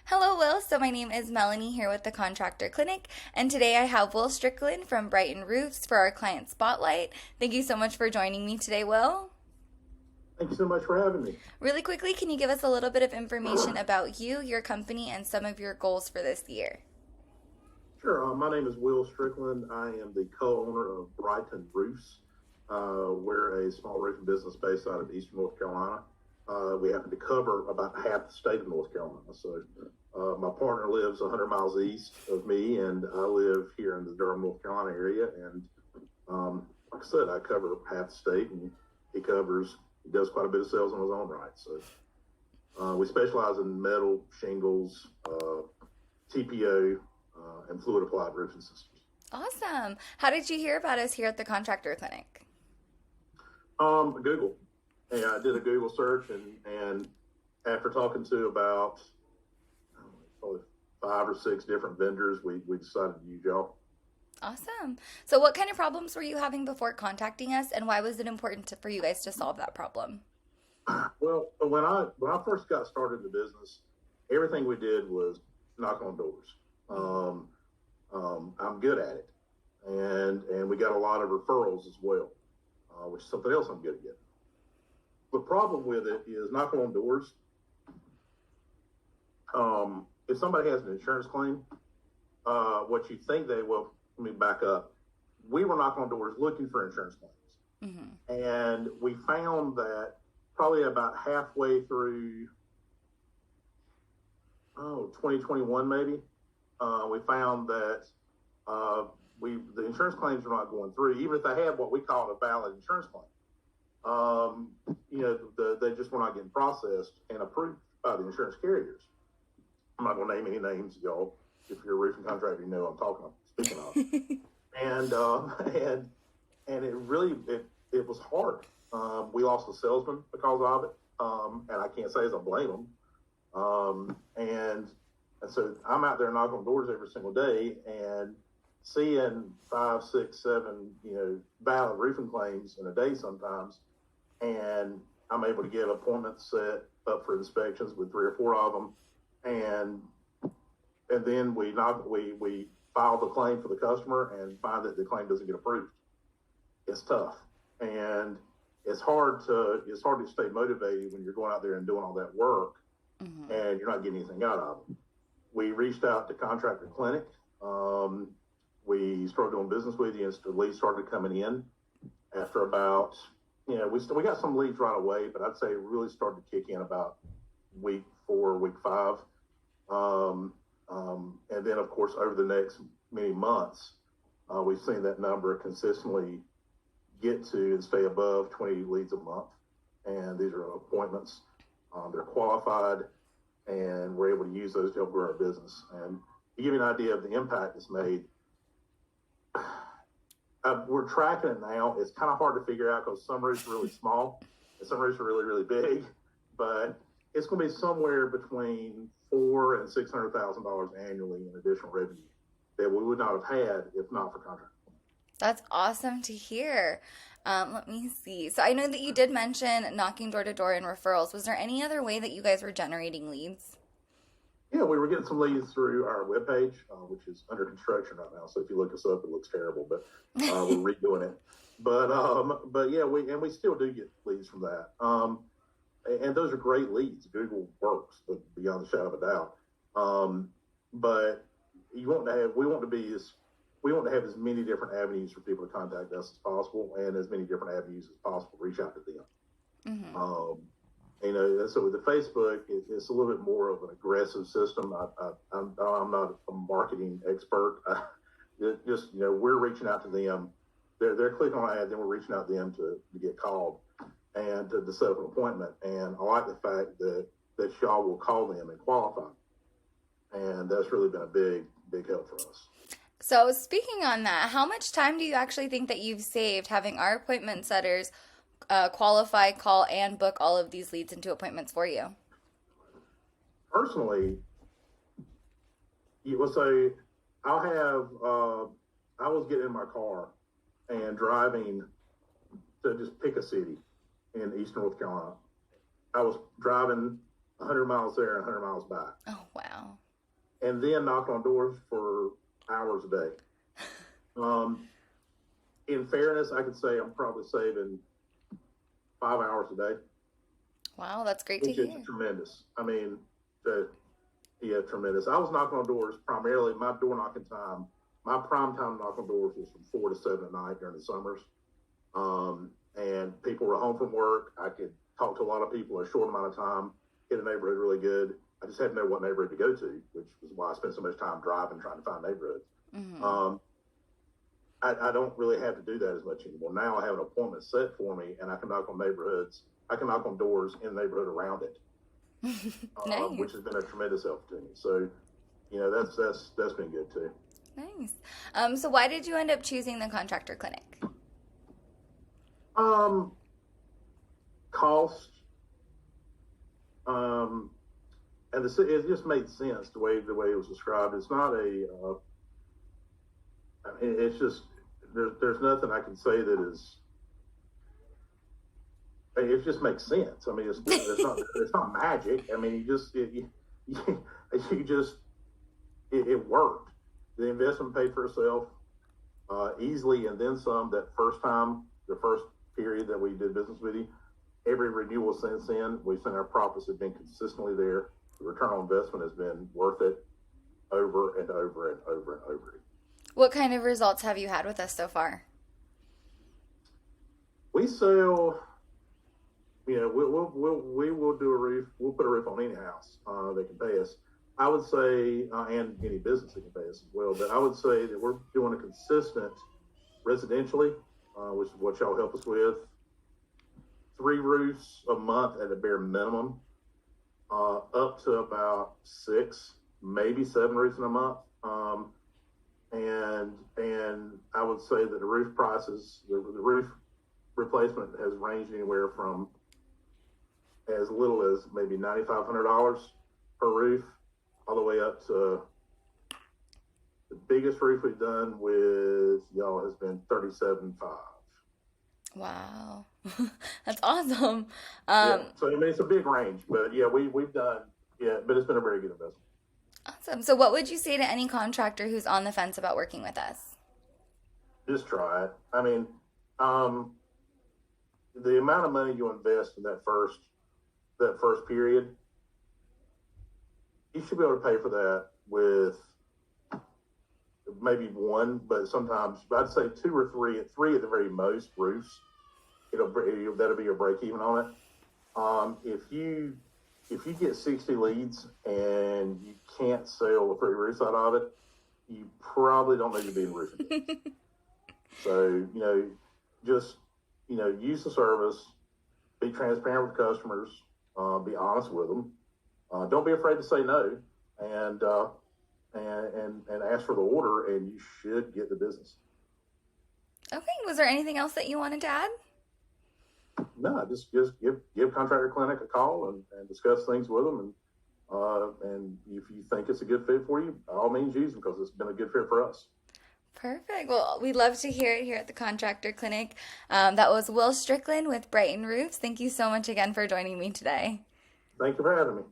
Hello, Will. So my name is Melanie here with the Contractor Clinic, and today I have Will Strickland from Bryton Roofs for our client spotlight. Thank you so much for joining me today, Will. Thank you so much for having me. Really quickly, can you give us a little bit of information about you, your company, and some of your goals for this year? Sure. My name is Will Strickland. I am the co-owner of Bryton Roofs. We're a small roofing business based out of Eastern North Carolina. We happen to cover about half the state of North Carolina. So my partner lives 100 miles east of me, and I live here in the Durham, North Carolina area. And like I said, I cover half the state, and he does quite a bit of sales on his own right. So we specialize in metal, shingles, TPO, and fluid applied roofing systems. Awesome. How did you hear about us here at the Contractor Clinic? Google. And I did a Google search, and after talking to about probably 5 or 6 different vendors, we decided to use y'all. Awesome. So what kind of problems were you having before contacting us, and why was it important for you guys to solve that problem? Well, when I first got started in the business, everything we did was knock on doors. I'm good at it, and we got a lot of referrals as well, which is something else I'm good at getting. The problem with it is knocking on doors. If somebody has an insurance claim, what you think they will, let me back up. We were knocking on doors looking for insurance claims. And we found that probably about halfway through 2021 maybe, we found that the insurance claims were not going through, even if they had what we called a valid insurance claim. They just were not getting processed and approved by the insurance carriers. I'm not going to name any names, y'all. If you're a roofing contractor, you know what I'm speaking of. And it really it was hard. We lost a salesman because of it, and I can't say as I blame them. And so I'm out there knocking on doors every single day and seeing 5, 6, 7, valid roofing claims in a day sometimes, and I'm able to get appointments set up for inspections with 3 or 4 of them, and then we file the claim for the customer and find that the claim doesn't get approved. It's tough, and it's hard to stay motivated when you're going out there and doing all that work, and you're not getting anything out of it. We reached out to Contractor Clinic. We started doing business with you, and the leads started coming in after about, we got some leads right away, but I'd say it really started to kick in about week 4, week 5. And then, of course, over the next many months, we've seen that number consistently get to and stay above 20 leads a month. And these are appointments. They're qualified, and we're able to use those to help grow our business. And to give you an idea of the impact it's made, we're tracking it now. It's kind of hard to figure out because some roofs are really small and some roofs are really, really big. But it's going to be somewhere between $400,000 and $600,000 annually in additional revenue that we would not have had if not for contract. That's awesome to hear. Let me see. So I know that you did mention knocking door to door and referrals. Was there any other way that you guys were generating leads? Yeah, we were getting some leads through our webpage, which is under construction right now. So if you look us up, it looks terrible, but we're redoing it. But yeah, we still do get leads from that. And those are great leads. Google works, but beyond the shadow of a doubt. But we want to have as many different avenues for people to contact us as possible, and as many different avenues as possible to reach out to them. So with the Facebook, it's a little bit more of an aggressive system. I'm not a marketing expert. We're reaching out to them. They're clicking on an ad, then we're reaching out to them to get called and to set up an appointment. And I like the fact that y'all will call them and qualify. And that's really been a big help for us. So speaking on that, how much time do you actually think that you've saved having our appointment setters qualify, call, and book all of these leads into appointments for you? Personally, let's say I was getting in my car and driving to just pick a city in Eastern North Carolina. I was driving 100 miles there and 100 miles back. Oh, wow. and then knocking on doors for hours a day. In fairness, I could say I'm probably saving 5 hours a day. Wow, that's great to Which is hear. tremendous. I mean, yeah, tremendous. I was knocking on doors primarily. My door knocking time, my prime time knock on doors was from 4 to 7 at night during the summers. And people were home from work. I could talk to a lot of people in a short amount of time, hit a neighborhood really good. I just had to know what neighborhood to go to, which was why I spent so much time driving, trying to find neighborhoods. Mm-hmm. I don't really have to do that as much anymore. Now I have an appointment set for me, and I can knock on neighborhoods. I can knock on doors in the neighborhood around it, Nice. which has been a tremendous help to me. So, that's been good too. Nice. So why did you end up choosing the Contractor Clinic? Cost, and it just made sense the way it was described. It's not it's just there's nothing I can say that is. It just makes sense. I mean, it's not magic. I mean, it worked. The investment paid for itself easily, and then some. That first time, the first period that we did business with you, every renewal since then, we've seen our profits have been consistently there. The return on investment has been worth it over and over and over and over. What kind of results have you had with us so far? We sell. We will do a roof. We'll put a roof on any house that can pay us. I would say, and any business that can pay us as well. But I would say that we're doing a consistent residentially, which is what y'all help us with. 3 roofs a month at a bare minimum, up to about 6, maybe 7 roofs in a month. And I would say that the roof prices, the roof replacement has ranged anywhere from as little as maybe $9,500 per roof, all the way up to the biggest roof we've done with y'all has been $37,500. Wow. That's awesome. Yeah. So I mean, it's a big range, but yeah, we've done, but it's been a very good investment. Awesome. So what would you say to any contractor who's on the fence about working with us? Just try it. I mean, the amount of money you invest in that first period, you should be able to pay for that with maybe 1, but sometimes I'd say 2 or 3, 3 at the very most roofs. That'll be your break even on it. If you get 60 leads and you can't sell 3 roofs out of it, you probably don't need to be in roofing. So just use the service, be transparent with customers, be honest with them. Don't be afraid to say no, and ask for the order, and you should get the business. Okay. Was there anything else that you wanted to add? No, just give Contractor Clinic a call and discuss things with them, and if you think it's a good fit for you, by all means use them, because it's been a good fit for us. Perfect. Well, we'd love to hear it here at the Contractor Clinic. That was Will Strickland with Bryton Roofs. Thank you so much again for joining me today. Thank you for having me.